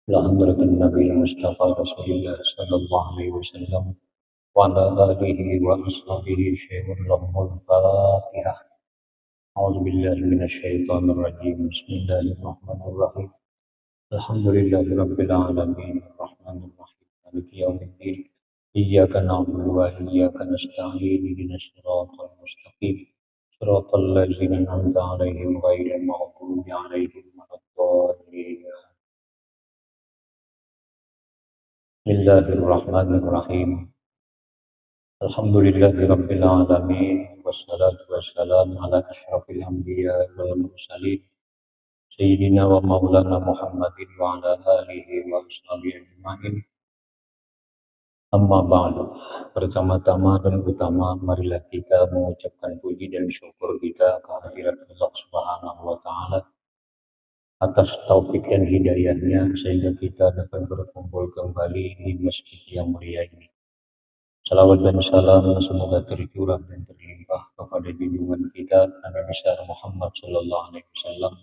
لحضرة النبي المصطفى رسول الله صلى الله عليه وسلم وعلى آله وأصحابه شيء لهم الفاتحة. أعوذ بالله من الشيطان الرجيم. بسم الله الرحمن الرحيم. الحمد لله رب العالمين الرحمن الرحيم مالك يوم الدين. إياك نعبد وإياك نستعين اهدنا الصراط المستقيم صراط الذين أنعمت عليهم غير المغضوب عليهم ولا الضالين. بسم الله الرحمن الرحيم. الحمد لله رب العالمين والصلاة والسلام على أشرف الأنبياء والمرسلين سيدنا ومولانا محمد وعلى آله وأصحابه أجمعين. Amma ba'du. Pertama-tama dan utama marilah kita mengucapkan puji dan syukur kita kehadirat Allah Subhanahu wa taala atas taufik dan hidayahnya sehingga kita dapat berkumpul kembali di masjid yang mulia ini. Salawat dan salam semoga tercurah dan terlimpah kepada junjungan kita Nabi besar Muhammad sallallahu alaihi wasallam.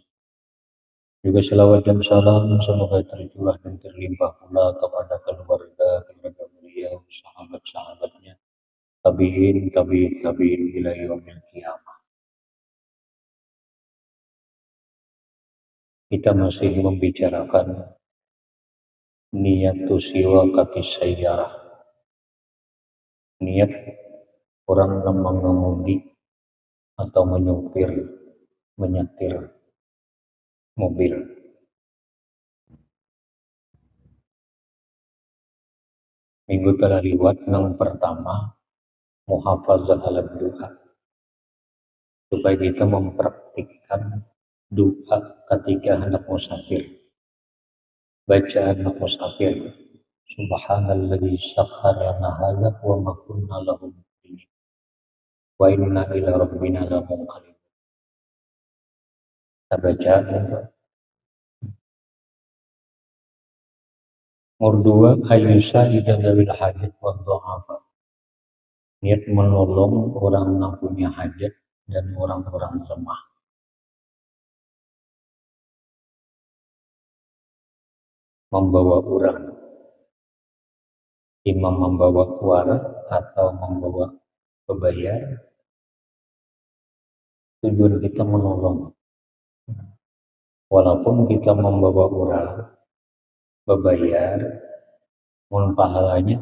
Juga salawat dan salam semoga tercurah dan terlimpah pula kepada keluarga beliau, sahabat-sahabatnya, tabi'in ila yaumil qiyamah. Kita masih membicarakan niyatu siwa katis sayyarah. Niat orang yang mengemudi atau menyetir mobil. Minggu telah lewat yang pertama muhafazah ala doa, supaya kita mempraktikkan doa ketika hendak musafir. Bacaan musafir, subhanalladzi sakhkhara lana hadza wa ma kunna lahu muqrinin wa inna ila rabbina lamunqalibun. Kita baca itu. Nomor 2, ayyusa idadawil hajat wa dhu'afa. Niat menolong orang yang punya hajat dan orang-orang lemah. Membawa orang, imam membawa kuara atau membawa pebayar, tujuan kita menolong. Walaupun kita membawa orang, bebayar, mohon pahalanya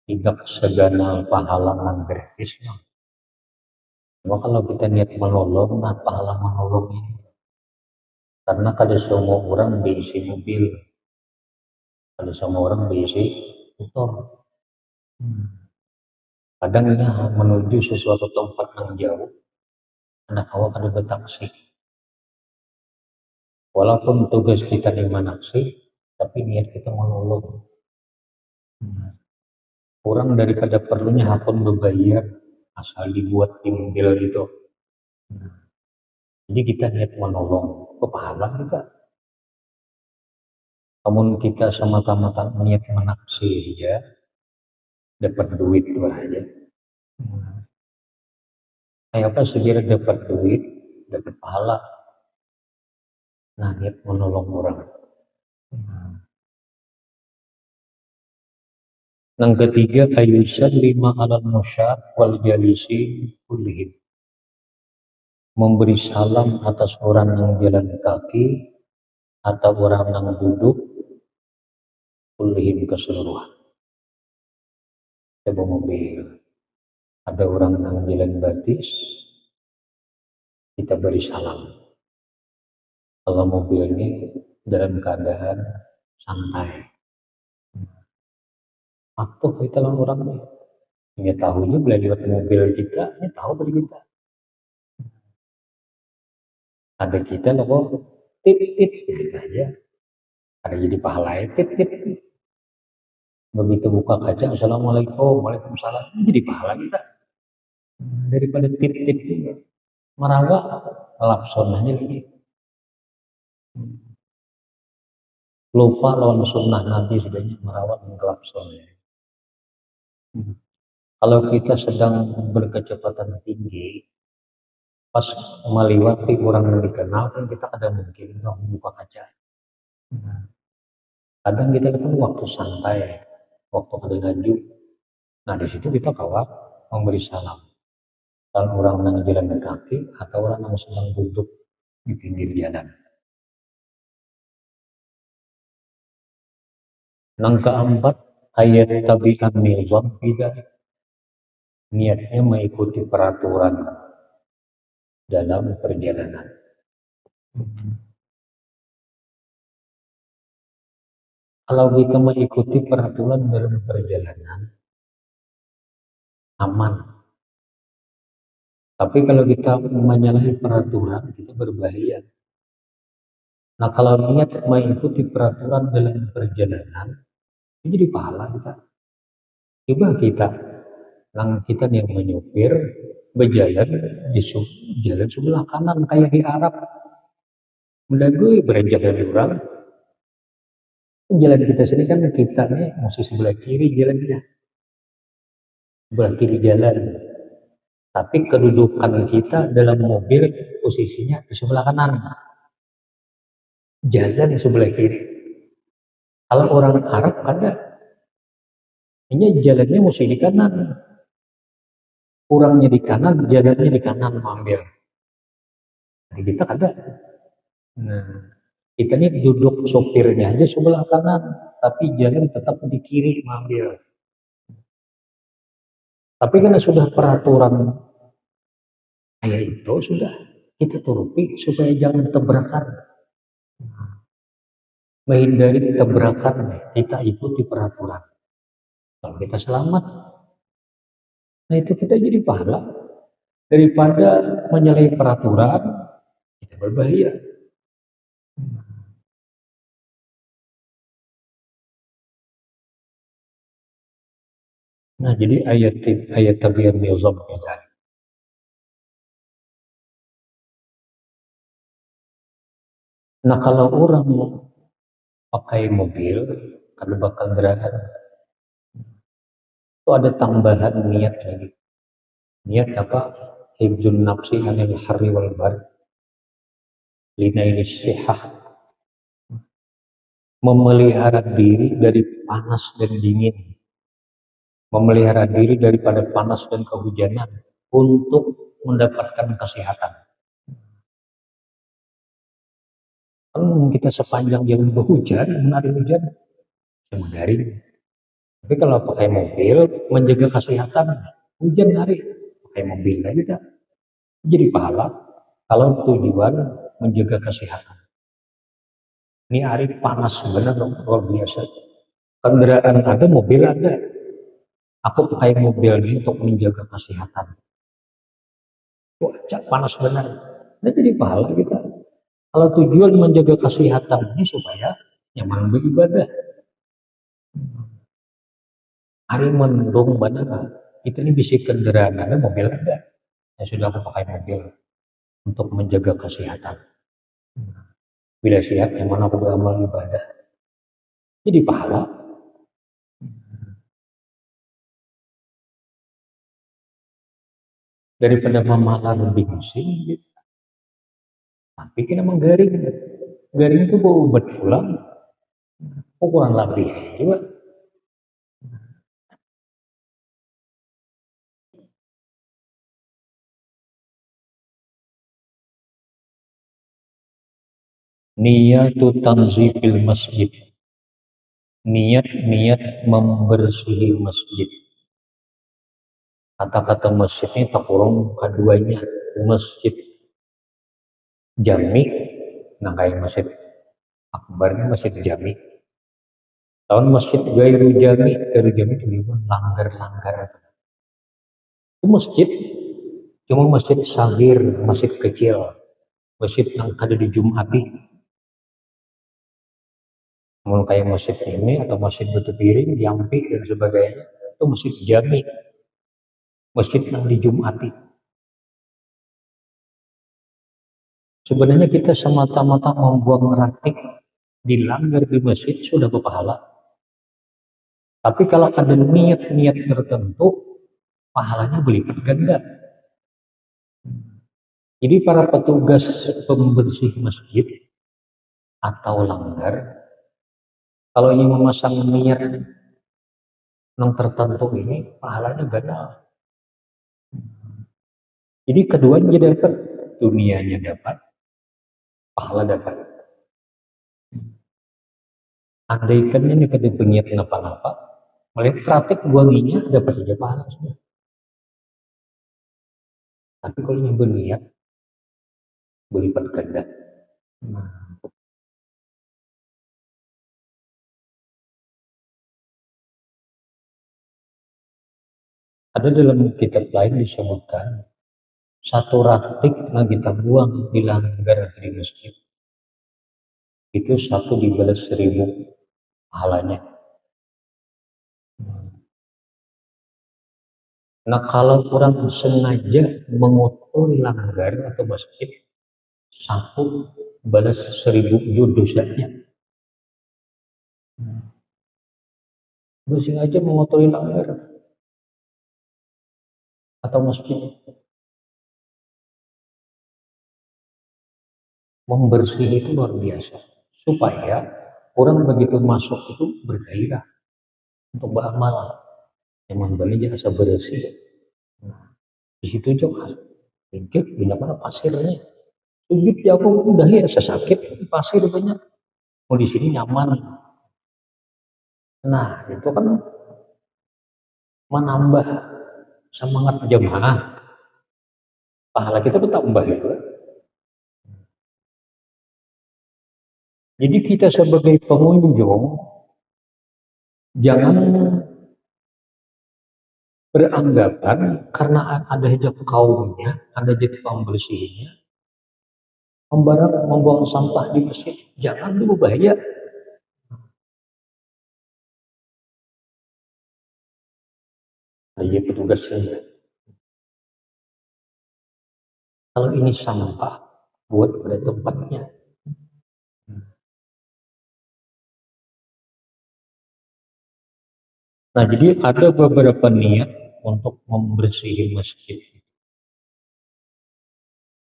tidak seganal pahala yang gratis. Cuma kalau kita niat menolong, nah pahala menolong ini. Karena kada semua orang diisi mobil, kada semua orang diisi motor. Kadangnya menuju sesuatu tempat yang jauh, anak awak kada bertaksi. Walaupun tugas kita di manaksi, tapi niat kita menolong. Kurang daripada perlunya hakon berbayar asal dibuat di mobil gitu. Jadi kita niat menolong, pahala kita. Namun kita semata-mata niat menaksi aja, dapat duit itu aja. Kayak apa segera dapat duit, dapat pahala. Nah, niat menolong orang. Yang ketiga, ayusan 5 alal musyar wal jalisi kullihim. Memberi salam atas orang yang jalan kaki atau orang yang duduk, kullihim keseluruhan. Coba mobil, ada orang yang jalan batis, kita beri salam. Kalau mobil ini dalam keadaan santai, patuh kita lah orang nih. Ini tahunya bila lewat mobil kita, ini tahu dari kita. Ada kita loh, tit gitu aja. ada jadi pahala tit. Begitu buka kaca, assalamualaikum, waalaikumsalam, jadi pahala kita. Daripada tit merawat lapson aja lagi. Lupa lawan sunnah Nabi sebenarnya merawat lapson. Kalau kita sedang berkecepatan tinggi, pas melewati orang yang dikenal kan kita kadang mungkin nggak membuka kaca. Kadang kita kan waktu santai, waktu kadang laju. Nah di situ kita kawat memberi salam. Kalau orang yang jalan kaki atau orang yang sedang duduk di pinggir jalan. Yang keempat, ayat tabi'an nizam bidzalik. Niatnya mengikuti peraturan dalam perjalanan. Kalau kita mengikuti peraturan dalam perjalanan, aman. Tapi kalau kita menyalahi peraturan, kita berbahaya. Nah kalau niat mengikuti peraturan dalam perjalanan, ini jadi pahala kita. Coba kita yang menyupir berjalan di jalan sebelah kanan kayak di Arab. Mendagui berjalan di orang. Jalan kita sini kan kita nih mesti sebelah kiri jalannya. Sebelah kiri jalan. Tapi kedudukan kita dalam mobil posisinya di sebelah kanan. Jalan sebelah kiri. Kalau orang Arab kan ini jalannya mesti di kanan. Orangnya di kanan, jalannya di kanan mengambil. Nah, kita kada. Nah, kita ini duduk sopirnya aja sebelah kanan, tapi jalan tetap di kiri mengambil. Tapi karena sudah peraturan kayak itu sudah kita turuti supaya jangan tabrakan. Menghindari tabrakan, kita ikuti peraturan. Kalau kita selamat, nah itu kita jadi pahala daripada menyalahi peraturan, kita berbahaya. Nah jadi ayat tabi'an nizam bidzalik. Nah kalau orang pakai mobil, kalau bakal kendaraan, itu ada tambahan niat lagi. Niat apa? Hibzun nafsi anil harri wal bar. Linaili sihah. Memelihara diri dari panas dan dingin. Memelihara diri daripada panas dan kehujanan untuk mendapatkan kesehatan. Kan kita sepanjang jalan berhujan, hari hujan, cuma garing. Tapi kalau pakai mobil, menjaga kesehatan, hujan hari, pakai mobil lagi kita. Jadi pahala kalau tujuan menjaga kesehatan. Ini hari panas benar luar biasa. Kendaraan ada, mobil ada. Aku pakai mobil ini untuk menjaga kesehatan. Cuaca panas benar. Nah jadi pahala kita. Kalau tujuan menjaga kesehatan ini supaya nyaman beribadah. Hari mendung benar. Kita ini bisa kendaraan ada, mobil ada. Ya sudah aku pakai mobil untuk menjaga kesehatan. Bila sehat, yang mana aku beramal ibadah. Jadi pahala. Daripada memakan bingung gitu. Tapi kita memang garing itu bau obat pulang, kurang lebih juga. Niyatu tanzifil masjid. Niat membersihi masjid. Kata-kata masjid ini tak kurang keduanya, masjid jami, nah kayak masjid akbar ini masjid jami. Tahun masjid gairu jami itu langgar. Itu masjid, cuma masjid sagir, masjid kecil, masjid yang ada di Jum'ati. Mau kayak masjid ini atau masjid batu piring, Jampi dan sebagainya, itu masjid jami, masjid yang dijumati. Sebenarnya kita semata-mata membuang ratik dilanggar di masjid sudah berpahala. Tapi kalau ada niat-niat tertentu, pahalanya berlipat ganda. Jadi para petugas pembersih masjid atau langgar, kalau ingin memasang niat yang tertentu ini, pahalanya ganda. Jadi keduanya dapat, dunianya dapat, pahala dapat. Andaikan ini kada berniat napa-napa, melihat praktek wanginya dapat saja pahala sudah. Tapi kalau yang berniat berlipat ganda. Nah, ada dalam kitab lain disebutkan satu ratik yang kita buang di langgar di masjid itu 1 dibalas 1000 pahalanya. Nah kalau orang sengaja mengotori langgar atau masjid, 1 balas 1000 itu dosanya. Sengaja mengotori langgar atau masjid, membersih itu luar biasa supaya orang begitu masuk itu bergairah untuk beramal. Emang beli jasa bersih. Nah, di situ juga sedikit banyak mana pasirnya. Sujud ya aku udah ya sakit pasir banyak. Mau di sini nyaman. Nah itu kan menambah semangat jemaah. Pahala kita bertambah juga. Jadi kita sebagai pengunjung jangan beranggapan karena ada hijab kaumnya, ada jadi tukang bersihnya, membuang sampah di masjid, jangan dulu bahaya. Aja petugas saja. Kalau ini sampah, buat pada tempatnya. Nah, jadi ada beberapa niat untuk membersihi masjid.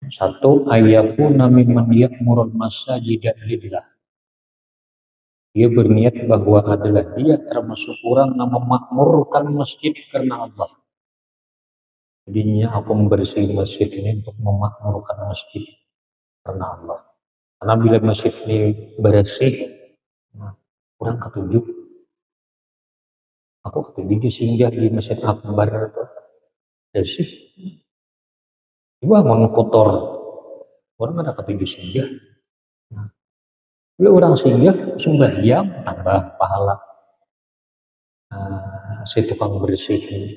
Satu, ayakuna mimman ya'murul masajida lillah. Dia berniat bahwa adalah dia termasuk orang yang memakmurkan masjid karena Allah. Jadinya aku membersihi masjid ini untuk memakmurkan masjid karena Allah. Karena bila masjid ini bersih, nah, orang ketujuh. Aku ketujuh singgah di masjid akbar itu bersih. Ibu mau kotor, orang ada ketujuh singgah. Nah, bila orang singgah sembahyang tambah pahala. Si tukang bersih ini.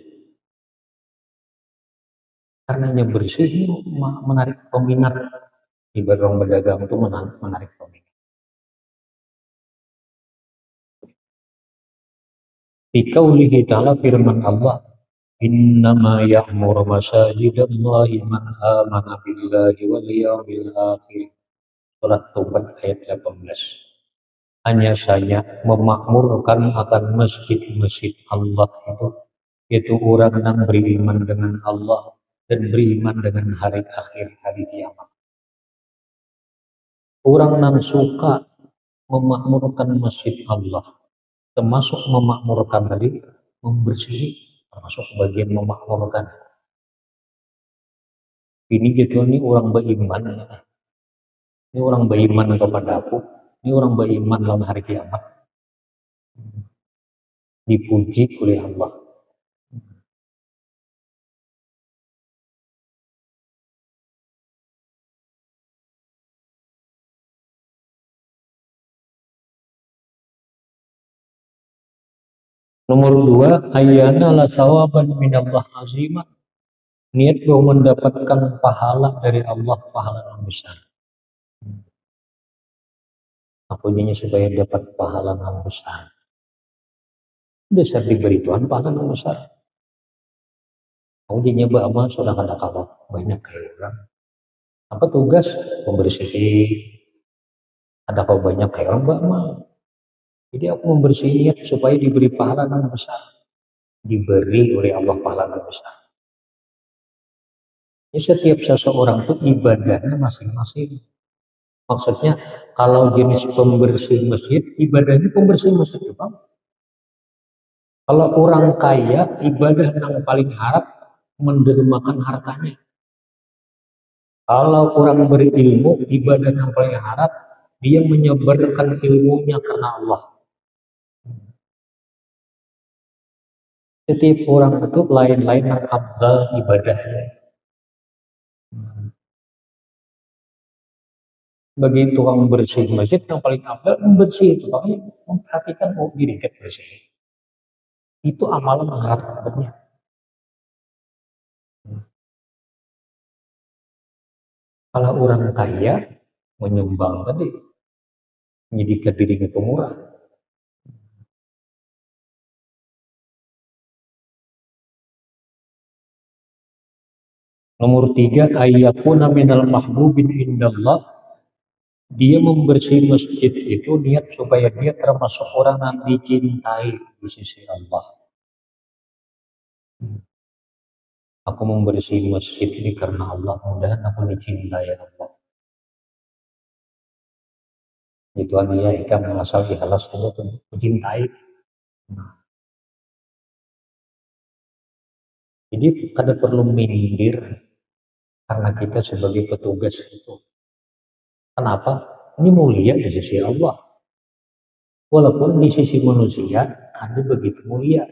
Karenanya bersih ini menarik peminat. Ibarat orang berdagang itu menarik peminat. Di qaulihi ta'ala firman Allah, innama ya'muru masajidallahi man amana billahi wal yawmil akhir. Surat Taubat ayat 18. Hanya saja memakmurkan akan masjid-masjid Allah itu orang yang beriman dengan Allah dan beriman dengan hari akhir, hari kiamat. Orang yang suka memakmurkan masjid Allah, termasuk memakmurkan tadi, membersihi, termasuk bagian memakmurkan. Ini gitu, ini orang beriman. Ini orang beriman kepada aku. Ini orang beriman dalam hari kiamat. Dipuji oleh Allah. Nomor 2, ayyana la sawaban minallah azimah. Niat bahwa mendapatkan pahala dari Allah, pahala yang besar. Akunya supaya dapat pahala yang besar. Dasar diberi Tuhan pahala yang besar. Akunya amal sudah ada kalah banyak kayak orang. Apa tugas membersih? Ada kau banyak kayak orang beramal. Jadi aku membersih niat supaya diberi pahala yang besar. Diberi oleh Allah pahala yang besar. Jadi setiap seseorang itu ibadahnya masing-masing. Maksudnya kalau jenis pembersih masjid, ibadahnya pembersih masjid juga. Kalau orang kaya, ibadah yang paling harap mendermakan hartanya. Kalau orang berilmu, ibadah yang paling harap dia menyebarkan ilmunya karena Allah. Setiap orang itu lain-lain yang afdal ibadahnya. Bagi tukang bersih masjid yang paling afdal membersih itu, tapi memperhatikan diri kita bersih. Itu amalan mengharapkannya. Kalau orang kaya menyumbang tadi, menjadikan dirinya pemurah. Nomor 3, ayyakuna minal mahbubin indallah. Dia membersih masjid itu niat supaya dia termasuk orang yang dicintai di sisi Allah. Aku membersih masjid ini karena Allah, mudah-mudahan aku dicintai Allah. Itu dia ikan mengasal ikhlas untuk mencintai. Jadi kada perlu mindir karena kita sebagai petugas itu. Kenapa? Ini mulia di sisi Allah. Walaupun di sisi manusia ada begitu mulia,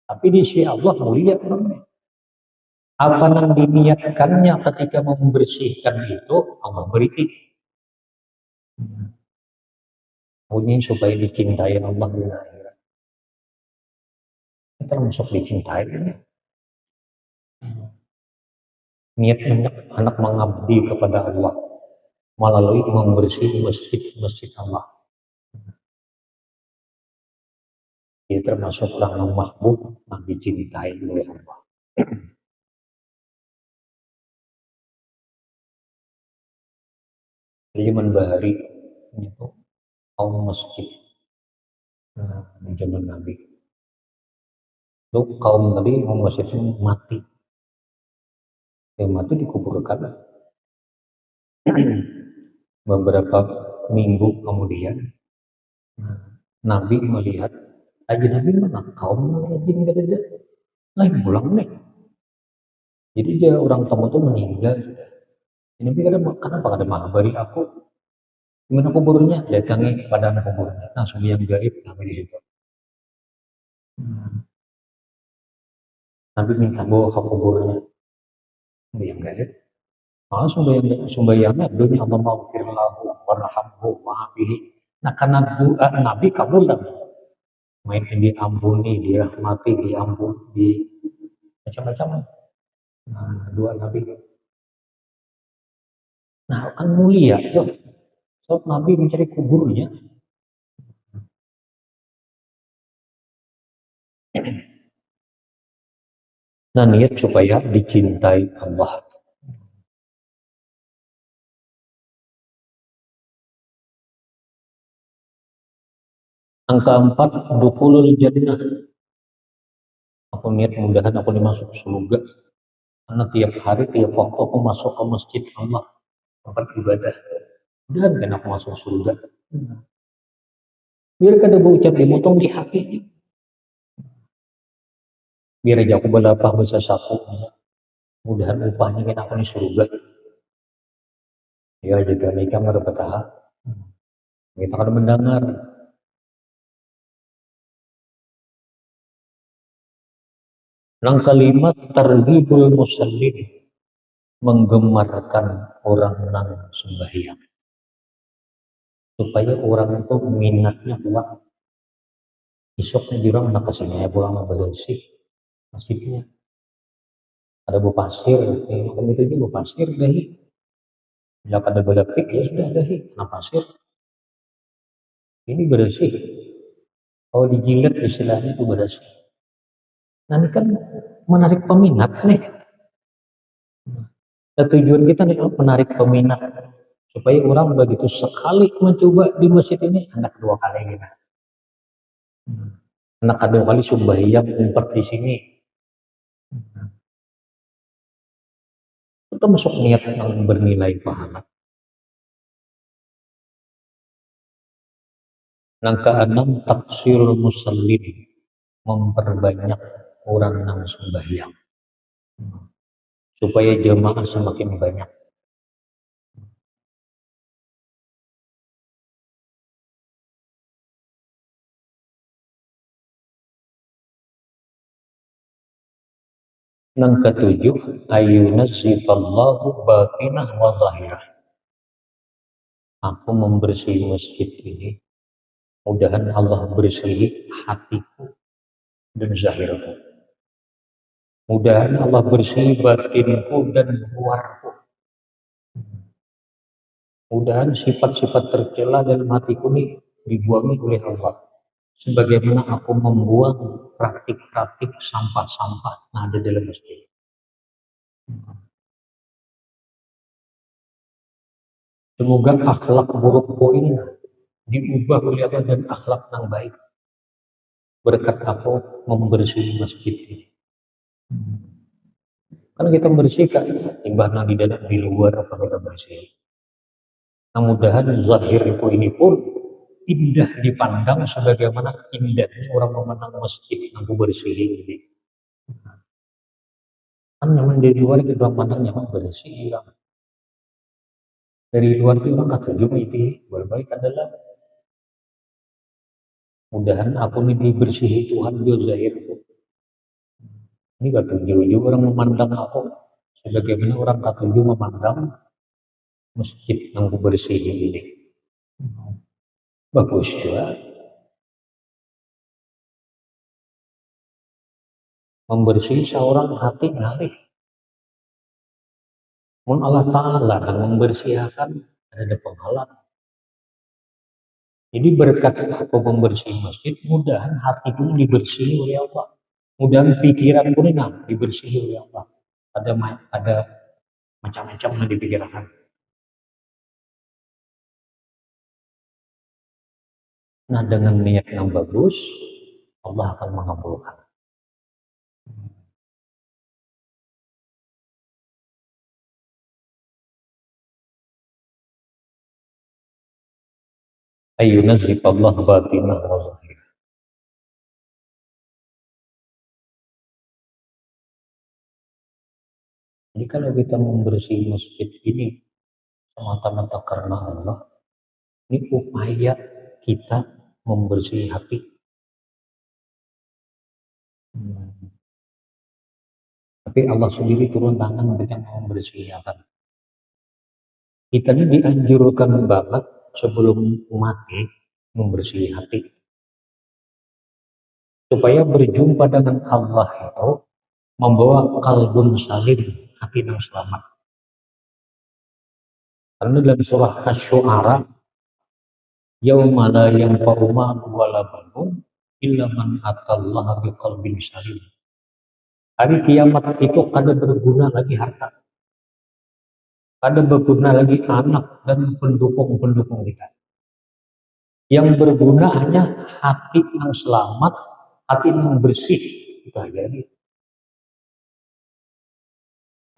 tapi di sisi Allah mulia orangnya. Apa yang diniatkannya ketika membersihkan itu Allah beri. Bunyi supaya dicintai Allah di akhirat. Kita termasuk dicintai ini. Niatnya anak mengabdi kepada Allah melalui membersih masjid Allah. Dia termasuk orang yang mahbub, yang dicintai oleh Allah. Jadi membahari itu kaum masjid di zaman Nabi. Itu kaum Nabi kaum masjid mati. Yang mati dikuburkan. Beberapa minggu kemudian Nabi melihat aja Nabi mana kaum jin gak ada lain pulang nih. Jadi dia orang tamu tuh meninggal. Ini kenapa ada menghabari aku? Gimana kuburnya? Datangi pada kuburnya. Langsung yang gaib Nabi di situ. Nabi minta bawa ke kuburnya. Yang gaib. Sumbayangnya dunia Allah maghfirlahu warhamhu wa'afihi. Nah karena doa Nabi kabul lah. Main diampuni, dirahmati, diampuni, di macam-macam. Nah, doa Nabi. Nah kan mulia tuh. So Nabi mencari kuburnya. Nah niat supaya dicintai Allah. Angka 4, dukhulul jannah. Aku niat mudahan aku dimasuk surga. Karena tiap hari, tiap waktu aku masuk ke masjid Allah. Tempat ibadah. Dan kan aku masuk surga. Biar kada berucap dimotong di hati. Biar aja aku balapah bisa sapu. Mudahan upahnya kan aku di surga. Ya jadi nikah nggak dapat hak. Kita akan mendengar. Yang kelima, targhibul musallin, menggemarkan orang yang sembahyang supaya orang itu minatnya kuat. Besoknya di orang nak kesini pulang bersih masjidnya. Ada bu pasir, makam itu juga bu pasir dahi. Bila ada belepik ya sudah dahi, kena pasir. Ini bersih. Kalau dijilat istilahnya itu bersih. Nanti kan menarik peminat nih. Nah, tujuan kita nih menarik peminat supaya orang begitu sekali mencoba di masjid ini anak dua kali gitu. Anak dua kali sembahyang ngumpet di sini. Itu masuk niat yang bernilai pahala. Yang keenam taksirul musallin, memperbanyak orang yang sembahyang supaya jemaah semakin banyak. Yang ketujuh, ayunazzifallahu batinah wa zahirah. Aku membersihi masjid ini, mudahan Allah bersihi hatiku dan zahirku. Mudahan Allah bersihi batinku dan luarku. Mudahan sifat-sifat tercela dalam hatiku ini dibuangi oleh Allah. Sebagaimana aku membuang praktik-praktik sampah-sampah yang ada dalam masjid. Semoga akhlak burukku ini diubah oleh Allah dan akhlak yang baik. Berkat aku membersihi masjid ini. Kan kita bersihkan timbang di dalam di luar apa kita bersih. Mudah-mudahan zahirku ini pun indah dipandang sebagaimana indahnya orang memandang masjid yang bersih ini. Kan nyaman dari luar itu orang pandang nyaman bersih orang. Dari luar itu orang kata juga itu berbaik adalah mudahan aku ini dibersihi Tuhan dia zahirku. Ini kata juga orang memandang aku sebagaimana orang kata juga memandang masjid yang bersih ini. Bagus juga. Membersih seorang hati ngalih. Mun Allah Ta'ala yang membersihkan ada penghalang. Jadi berkat aku membersih masjid, mudahan hati pun dibersihi oleh Allah. Mudahan pikiran pun dibersihi oleh Allah. Ada macam-macam yang dipikirkan. Nah dengan niat yang bagus, Allah akan mengabulkan. Ayyunazzifallah batinah wa zahir. Jadi kalau kita membersih masjid ini semata-mata karena Allah, ini upaya kita membersih hati. Tapi Allah sendiri turun tangan memberikan membersihkan. Kita ini dianjurkan banget sebelum mati membersih hati. Supaya berjumpa dengan Allah itu membawa kalbun salim, hati yang selamat. Karena dalam surah Asy-Syu'ara, yauma la yanfa'u malun wala banun illa man atallaha biqalbin salim. Hari kiamat itu kada berguna lagi harta. Kada berguna lagi anak dan pendukung-pendukung kita. Yang berguna hanya hati yang selamat, hati yang bersih. Itu aja.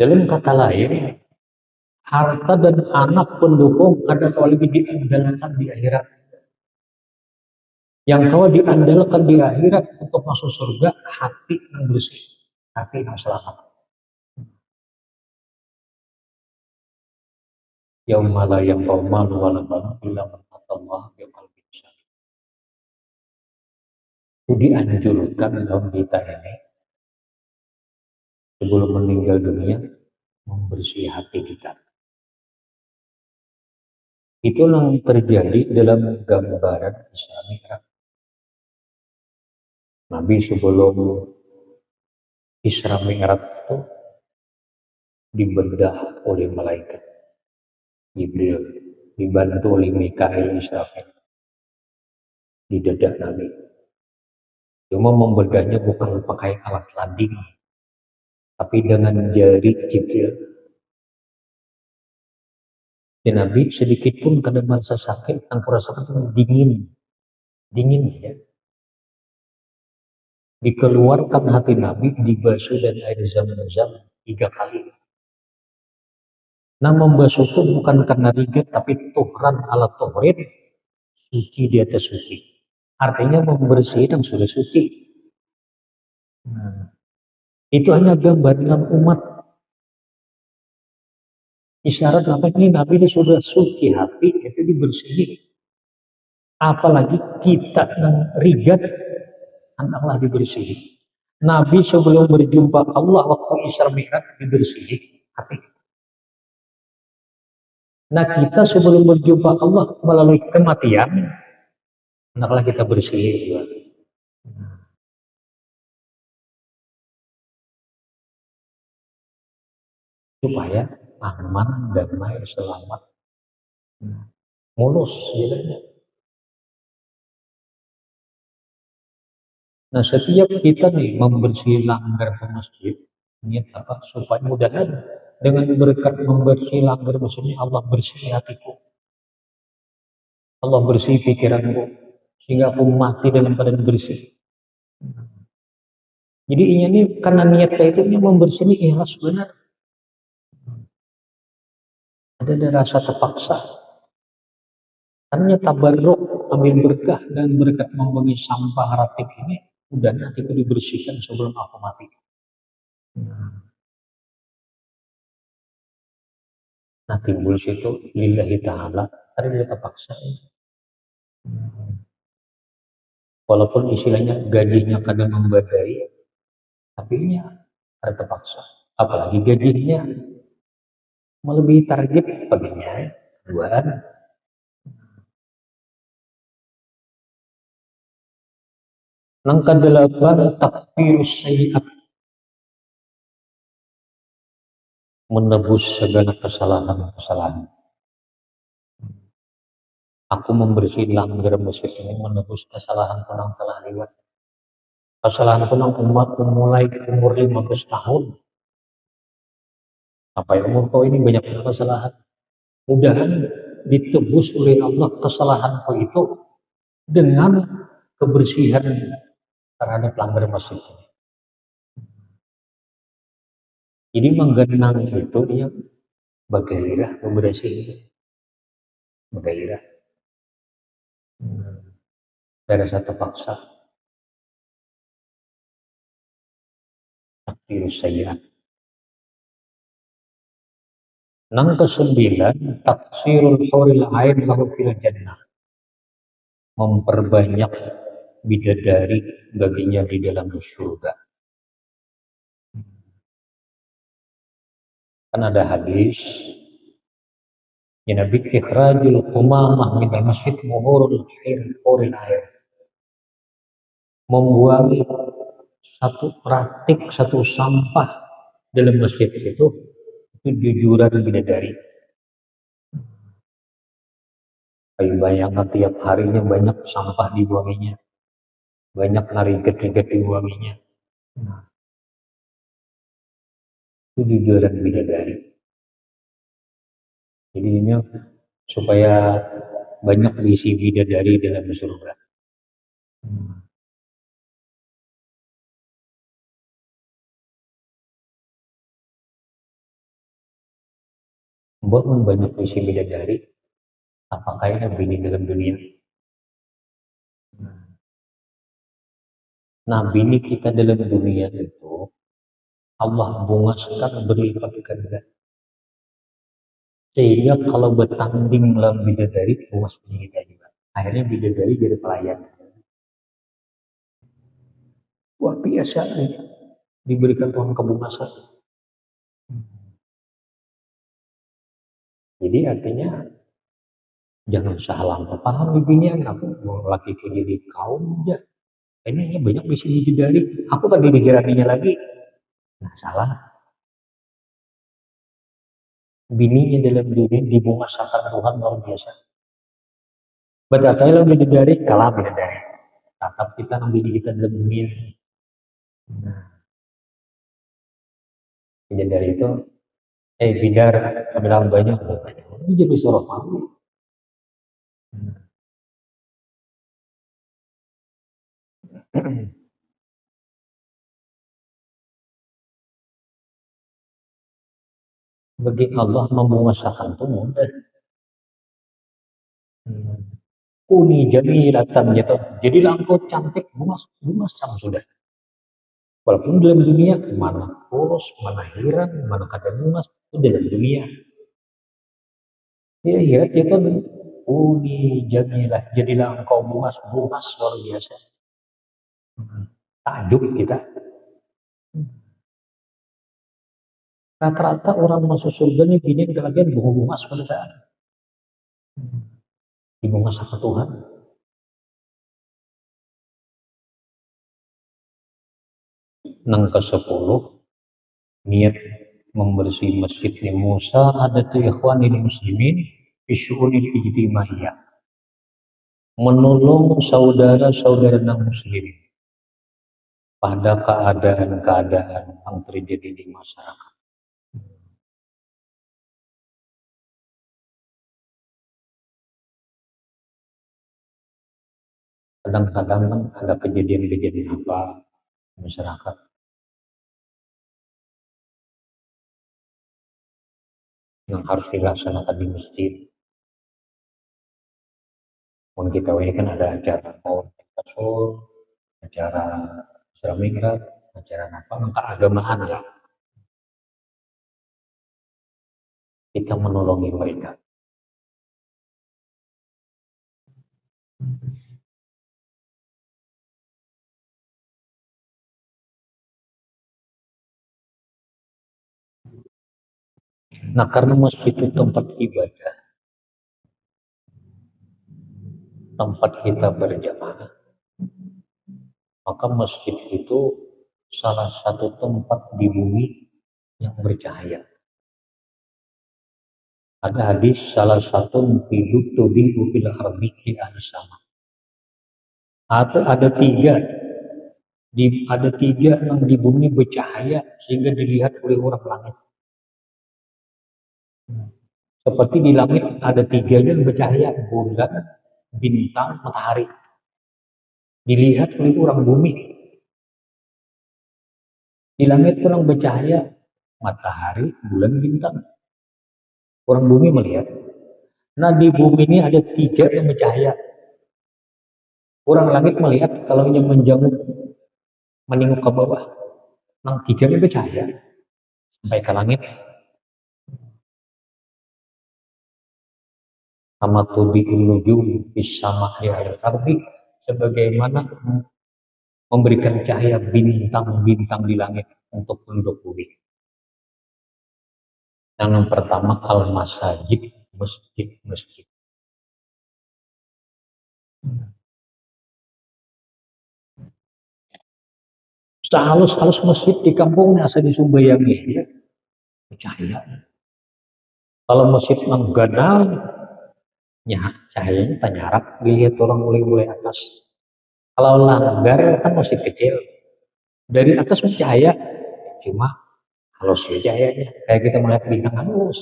Dalam kata lain, harta dan anak pendukung kada kau lagi diandalkan di akhirat. Yang kau diandalkan di akhirat untuk masuk surga, hati yang bersih, hati yang selamat. Yauma la yanfa'u malun wala banun illa man atallaha biqalbin salim. Itu dianjurkan dalam kita ini sebelum meninggal dunia membersih hati kita. Itu yang terjadi dalam gambaran Isra Mi'raj. Nabi sebelum Isra Mi'raj itu dibedah oleh malaikat Jibril, dibantu oleh Mikail Israfil. di dada Nabi. Cuma membedahnya bukan pakai alat landing, tapi dengan jari Jibril. Ya Nabi sedikit pun kada merasa sakit, yang kurasakan dingin ya. Dikeluarkan hati Nabi, dibasuh dan air zam-zam 3 kali. Nah, membasuh itu bukan karena rigat, tapi tuhran ala tuhrin, suci di atas suci. Artinya membersihkan yang sudah suci. Nah, itu hanya gambaran umat. Isyarat apa ini Nabi ini sudah suci hati, itu dibersihi. Apalagi kita yang rigat, hendaklah dibersihi. Nabi sebelum berjumpa Allah waktu Isra Mi'raj dibersihi hati. Nah, kita sebelum berjumpa Allah melalui kematian, hendaklah kita bersihi juga. Supaya aman, damai, selamat, mulus jalannya. Nah, setiap kita nih membersih langgar ke masjid, niat apa? Supaya mudahan dengan berkat membersih langgar masjid ini Allah bersih hatiku, Allah bersih pikiranku, sehingga aku mati dalam keadaan bersih. Jadi ini karena niat kayak itu ini membersih ini ikhlas benar. Ada rasa terpaksa. Hanya tabarruk, ambil berkah dan berkat membangi sampah ratik ini, udah nanti aku dibersihkan sebelum aku mati. Nah, timbul situ lillahi ta'ala, ada dia terpaksa. Walaupun istilahnya gajinya kadang membadai, tapi ini ada terpaksa. Apalagi gajinya melebihi target baginya, duaan. Yang kedelapan, takfirus sayyi'at, menebus segala kesalahan-kesalahan. Aku membersih langgar masjid ini menebus kesalahan yang telah lewat. Kesalahan yang umat mulai umur 15 tahun. Apa yang umur kau ini banyak kesalahan. Mudahan ditebus oleh Allah kesalahanku itu dengan kebersihan terhadap langgar masjid ini. Jadi menggenang itu dia bergairah membersih, bergairah. Ada rasa terpaksa. Takfirus sayyi'at. Yang ke-9, taksirul huril ain lahu fil jannah, memperbanyak bidadari baginya di dalam surga. Kan ada hadis ya Nabi, ikhrajul qumamah min al-masjid muhurul huril ain, membuang satu pratik, satu sampah dalam masjid itu jujuran bidadari. Ayo bayangkan tiap harinya banyak sampah dibuanginya, banyak riget-riget dibuanginya. Nah, itu jujuran bidadari. Jadi ini supaya banyak diisi bidadari dalam surga. Mbok banyak diisi bidadari, apakah ini bini dalam dunia? Nah, bini kita dalam dunia itu Allah bungaskan berlipat ganda. Sehingga kalau bertanding dalam bidadari, bungas bini kita juga. Akhirnya bidadari jadi pelayan. Luar biasa nih, diberikan Tuhan kebungasan. Jadi artinya jangan salah paham bibinya, aku laki itu jadi kaum aja. Ini hanya banyak di sini bidadari, aku kan dikiraninya lagi. Nah, salah. Bininya dalam dunia dibungasakan Tuhan luar biasa. Betapa lo bidadari kalah bidadari. Tatap kita nang bidi kita dalam dunia. Nah, bidadari itu bidar bilang banyak. Ini jadi suara malu. Bagi Allah memuasakan itu mudah. Uni jamilatan gitu. Jadi engkau cantik, bungas sama sudah. Walaupun dalam dunia mana polos, mana hirang, mana kada bungas, itu dalam dunia. Ya akhirat itu uni jamilah. Jadilah engkau bungas luar biasa. Takjub kita. Rata-rata orang masuk surga nih bini kelagian bungas pada saat dibungas sama Tuhan. Nang ke-10 niat membersih masjidnya Musa ada tuh ikhwanil muslimin bisyu'unil ijtimaiyah, menolong saudara-saudara non muslim pada keadaan-keadaan yang terjadi di masyarakat. Kadang-kadang kan ada kejadian-kejadian apa masyarakat yang harus dilaksanakan di masjid. Pun kita ini kan ada acara maulid rasul, acara Isra Mi'raj, acara apa keagamaan lah. Kita menolongi mereka. Nah, karena masjid itu tempat ibadah, tempat kita berjamaah, maka masjid itu salah satu tempat di bumi yang bercahaya. Ada hadis salah satu hidup tubihu fil ardi di sama. Ada tiga yang di bumi bercahaya sehingga dilihat oleh orang langit. Seperti di langit ada tiga yang bercahaya, bulan, bintang, matahari. Dilihat oleh orang bumi. Di langit itu yang bercahaya, matahari, bulan, bintang. Orang bumi melihat. Nah di bumi ini ada tiga yang bercahaya. Orang langit melihat kalau yang menengok ke bawah. Yang tiga yang bercahaya sampai ke langit. Sama tubi'un nujum bisama al ardi, sebagaimana memberikan cahaya bintang-bintang di langit untuk penduduk bumi. Yang pertama al-masajid, masjid-masjid. Sehalus-halus masjid di kampungnya asal disumbayangi ya, cahaya. Kalau masjid mengganal, ya cahayanya tanyarap dilihat orang mulai atas. Kalau langgar kan masjid kecil, dari atas mencahaya, cuma halus ya cahayanya, kayak kita melihat bintang halus.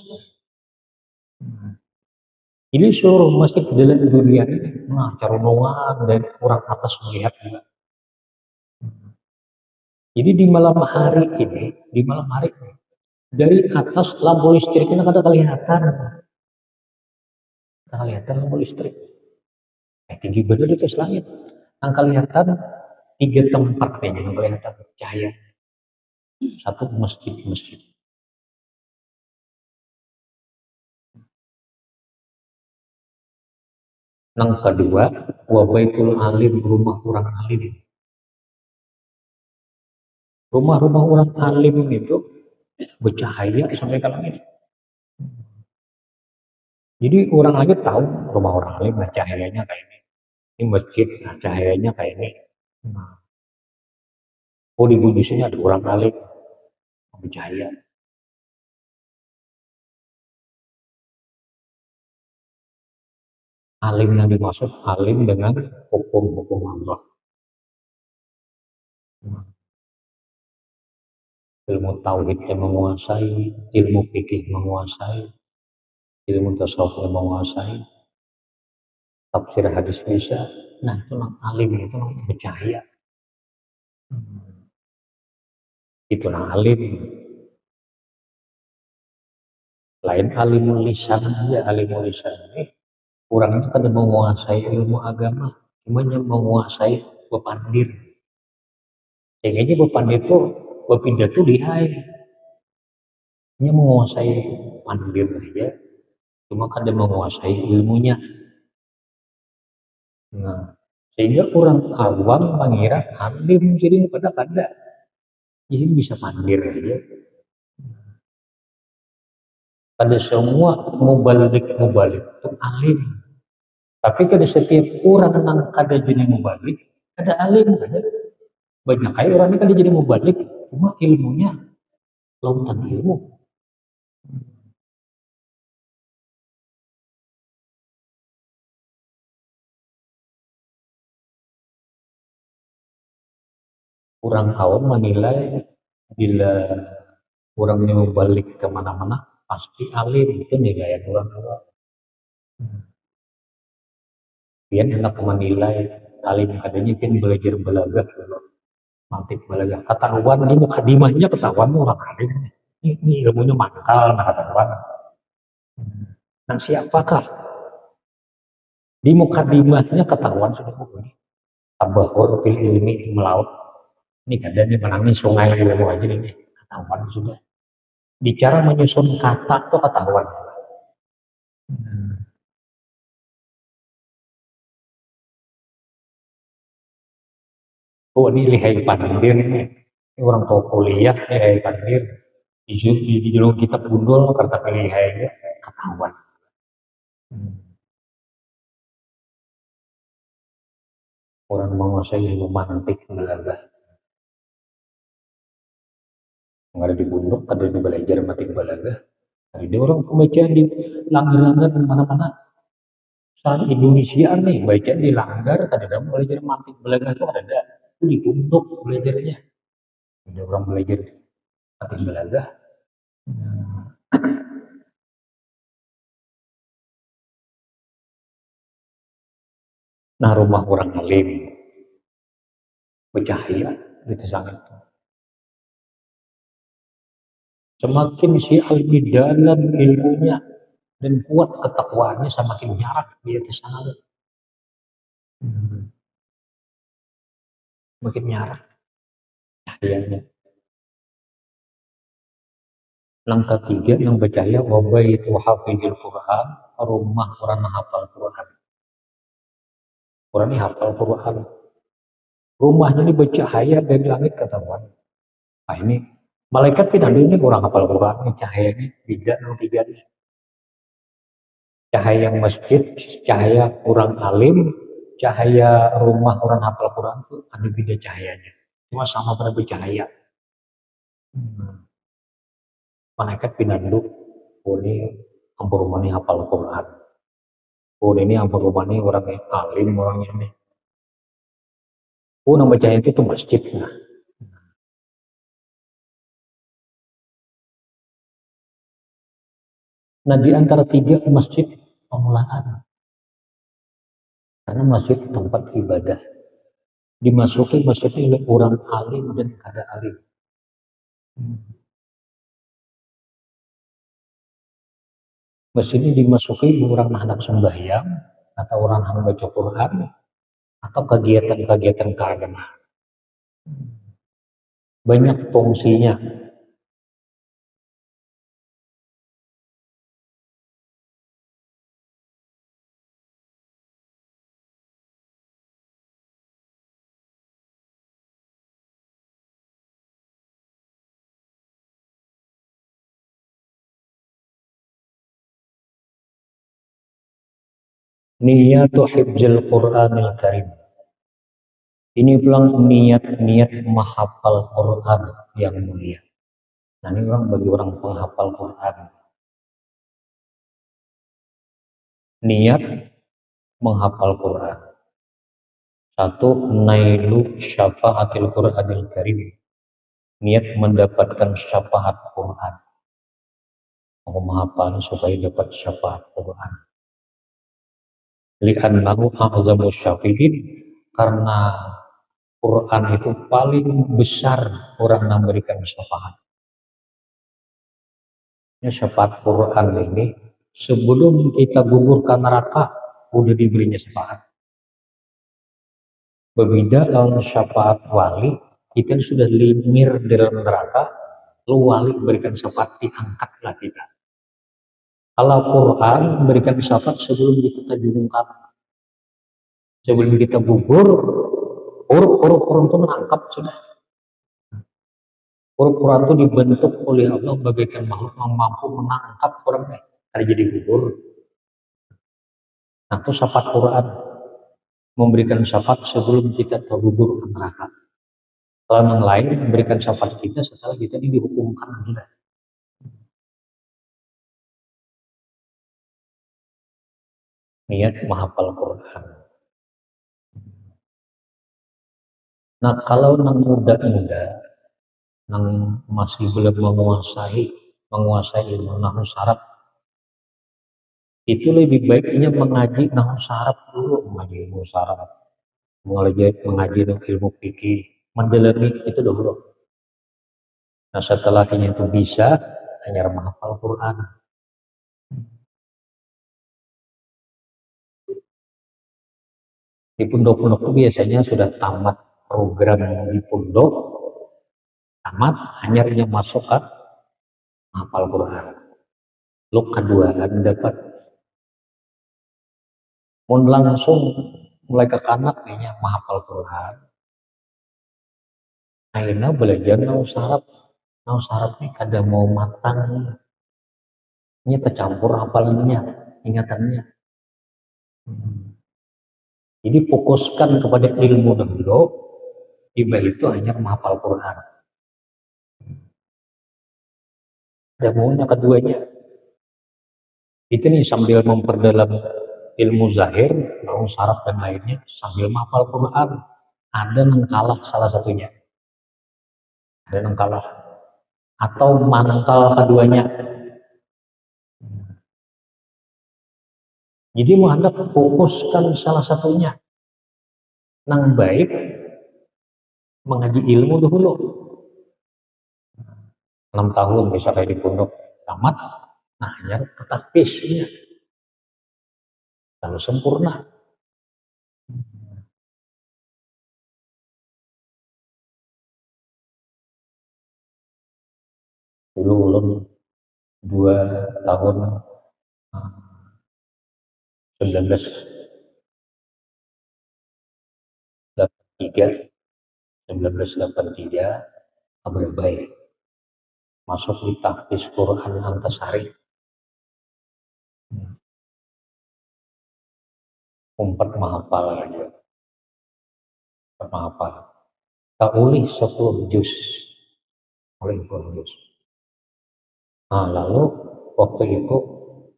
Ini seluruh masjid dalam dunia ini, nah carunungan dan orang atas melihat juga. Jadi di malam hari ini, dari atas lampu listrik ini kada kelihatan. Kelihatan lampu listrik. Tinggi benar di atas langit. Yang kelihatan tiga tempat yang kelihatan cahaya. Satu masjid. Yang kedua, wabaitul alim, rumah orang alim. Rumah-rumah orang alim itu bercahaya sampai ke langit. Jadi orang langit tahu rumah orang alim, nah cahayanya kayak ini. Ini masjid, nah cahayanya kayak ini. Oh di bujusnya ada orang alim, bercahaya. Alim yang dimaksud alim dengan hukum-hukum Allah. Ilmu tauhidnya menguasai, ilmu fikih menguasai, ilmu tasawufnya menguasai, tafsir hadis bisa. Nah itu alim, itu bercahaya. Itu alim. Lain alimul lisan aja, alimul lisan ini orang itu kan menguasai ilmu agama, cuma yang menguasai bepandir. Sehingga bepandir itu bepindah tuh lihai, dia menguasai pandir aja, cuma kan dia menguasai ilmunya. Nah, sehingga orang awam mengira alim jadi pada kada, jadi bisa pandir aja. Pada semua mubalik itu alim. Tapi kada setiap orang yang kada jadi mubalik, kada alim kada. Banyak kayak orang ini kada jadi mubalik, cuma ilmunya lautan ilmu. Orang awam menilai bila orang ini mubalik kemana-mana pasti alim, itu nilaian orang awam. Pian hendak menilai alim adanya pian belajar belaga, mantik belaga. Ketahuan ini mukadimahnya ketahuan orang alim. Ini ilmunya mangkal, nah ketahuan. Nah siapakah? Di mukadimahnya ketahuan sudah begini. Tabahur fil ilmi melaut. Ini kadang menangis sungai ilmu aja ini ketahuan sudah. Bicara menyusun kata tuh ketahuan. Oh ini lihai pandir nih. Ini orang tua kuliah lihai pandir. Di dalam kitab gundul kata lihainya ketahuan. Orang menguasai ilmu mantik belaga. Nggak ada di bunduk, ada di belajar mantik belaga. Ada orang pembaca di langgar-langgar di mana-mana. Saat Indonesia nih baca di langgar, kadang belajar mantik belaga itu ada. Itu di bunduk belajarnya. Ada orang belajar mantik belaga. Nah rumah orang alim bercahaya itu sangat. Semakin si alim dalam ilmunya dan kuat ketakwaannya, semakin jarak dia ke sana. Makin nyarak cahayanya. Langkah tiga yang bercahaya, wabaitu hafizil Quran, rumah orang hafal Quran. Orang ini hafal Quran. Rumahnya ini bercahaya dari langit ke taman. Nah ini malaikat pindah ini orang hafal Quran, ini cahayanya beda yang tiga nih. Cahaya masjid, cahaya orang alim, cahaya rumah orang hafal Quran itu ada beda cahayanya. Cuma sama pada bercahaya. Malaikat pinanduk, oh ini ampun rumah ini hafal Quran. Oh ini ampun rumah ini orang yang alim, orang ini. Oh nama cahaya itu masjid. Nah di antara tiga masjid pengelolaan. Karena masjid tempat ibadah. Dimasuki masjid oleh orang alim dan kada alim. Masjid ini dimasuki orang hendak sembahyang atau orang hendak baca Quran atau kegiatan-kegiatan keagamaan. Banyak fungsinya. Niyatu hifzil Qur'anil Karim. Ini bilang niat-niat menghafal Quran yang mulia. Nah ini orang bagi orang penghafal Quran. Niat menghafal Quran. Satu, nailu syafaatil Qur'anil Karim, niat mendapatkan syafaat Quran, mau menghafal supaya dapat syafaat Quran. Li'annahu a'zamu syafi'in, karena Quran itu paling besar orang yang memberikan syafaat. Syafaat Quran ini sebelum kita gugurkan neraka udah diberinya syafaat. Berbeda lawan syafaat wali, kita sudah limir dalam neraka, lalu wali berikan syafaat, diangkatlah kita. Kalau Quran berikan syafaat sebelum kita terjungkap, sebelum kita gugur, huruf Quran itu menangkap sudah. Huruf Quran itu dibentuk oleh Allah bagaikan makhluk yang mampu menangkap Qurannya, jadi gugur. Nah itu syafaat Quran, memberikan syafaat sebelum kita tergugur ke neraka. Kalau yang lain memberikan syafaat kita setelah kita dihukumkan sudah. Niat menghafal Quran. Nah kalau yang muda-muda, yang masih belum menguasai ilmu nahwu saraf, itu lebih baiknya mengaji nahwu saraf dulu, mengaji ilmu saraf, mengaji ilmu fikih, mendalami itu dulu. Nah setelahnya itu bisa hanya menghafal Quran. Di pondok-pondok itu biasanya sudah tamat program di pondok, tamat hanya masuk ke hafal Quran. Lalu keduaan dapat langsung mulai ke kanak kayaknya menghafal Quran. Akhirnya belajar nahwu saraf ini kada mau matang, ini tercampur hafalannya, ingatannya. Jadi fokuskan kepada ilmu dahulu, tiba itu hanya menghafal Quran. Ada maunya keduanya. Itu nih sambil memperdalam ilmu zahir, nahwu saraf dan lainnya, sambil menghafal Quran. Ada yang kalah salah satunya. Ada yang kalah. Atau mangkal keduanya. Jadi mau Anda fokuskan salah satunya. Nang baik mengaji ilmu dahulu. 6 tahun misalnya di pondok tamat, nah hanya ketahfiznya. Lalu sempurna. Dulu ulun 2 tahun 1983 Aberbaik masuk di tahfiz Quran Antasari. Umpat menghafal aja. Menghafal. Taulih 10 juz. Oleh 10 juz. Nah, lalu waktu itu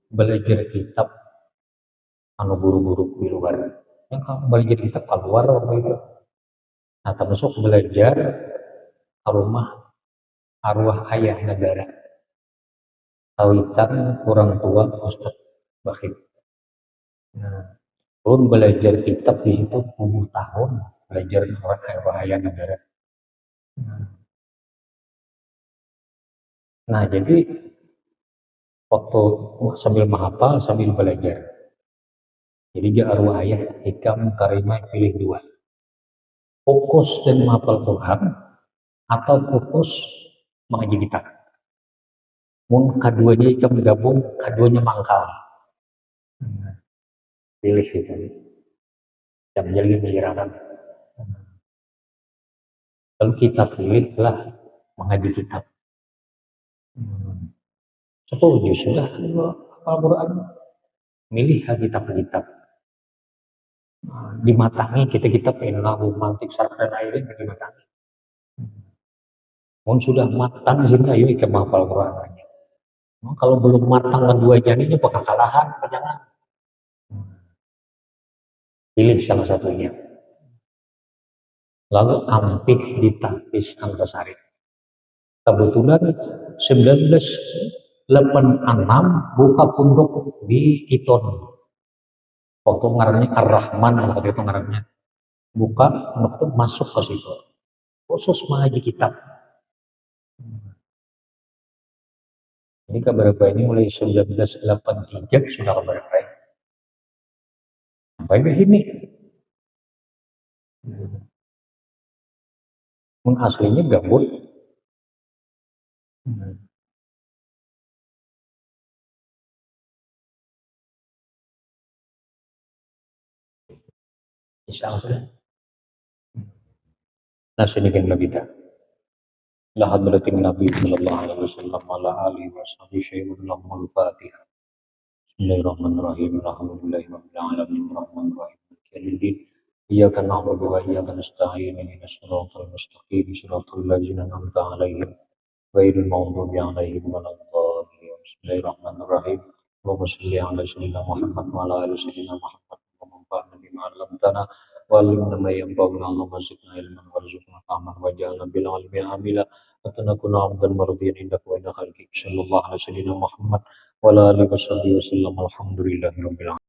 belajar kitab anu guru-guru di luar. Yang belajar kitab keluar waktu itu. Nah, termasuk belajar ke rumah arwah ayah negara. Kawitan orang tua Ustadz Bakhit. Nah, pun belajar kitab di situ 10 tahun belajar orang arwah ayah negara. Nah, jadi waktu sambil menghafal sambil belajar. Jadi dia arwah ayah hikam karimah pilih 2. Fokus dan menghafal Quran atau fokus mengaji kitab. Mun keduanya hikam gabung, keduanya mangkal. Pilih itu. Yang menjadi penjelasan. Lalu kita pilihlah mengaji kitab. 10 juz sudah Al-Quran. Milih kitab-kitab. Dimatangi kita nahwu mantik saraf dan lain-lain dimatangi. Mun sudah matang sini ayo kita menghafal Quran. Kalau belum matang keduanya ini bakal kalahan, jangan. Pilih salah satunya. Lalu Ampih di Tapis Antasari. Kebetulan 1986 buka pondok di Kiton. Waktu ngarannya Ar-Rahman, waktu itu ngarannya. Buka pondok itu masuk ke situ. Khusus mengaji kitab. Ini kabar ini mulai 1983 sudah kabar baik. Sampai ini. Aslinya gabut. Bisa sudah. Nah sini kan kita. La hadratin Nabi sallallahu alaihi wasallam ala alihi wa sahbihi syai'un lahumul Fatihah. Bismillahirrahmanirrahim. Alhamdulillahirabbil alamin arrahmanirrahim. Maliki iyyaka na'budu wa iyyaka nasta'in ihdinas siratal mustaqim siratal ladzina an'amta 'alaihim ghairil maghdubi 'alaihim waladdallin. Bismillahirrahmanirrahim. Allahumma shalli 'ala sayyidina Muhammad wa 'ala ali sayyidina Muhammad wa manfa'na bima 'allamtana wa 'allimna ma yanfa'una Allahumma zidna ilman warzuqna fahman waj'alna bil 'ilmi 'amila wa tanakuna 'abdan mardiyan indaka wa inda khalqik sallallahu alaihi sayyidina Muhammad wa ala alihi wa sahbihi wa sallam. Alhamdulillahirabbil alamin.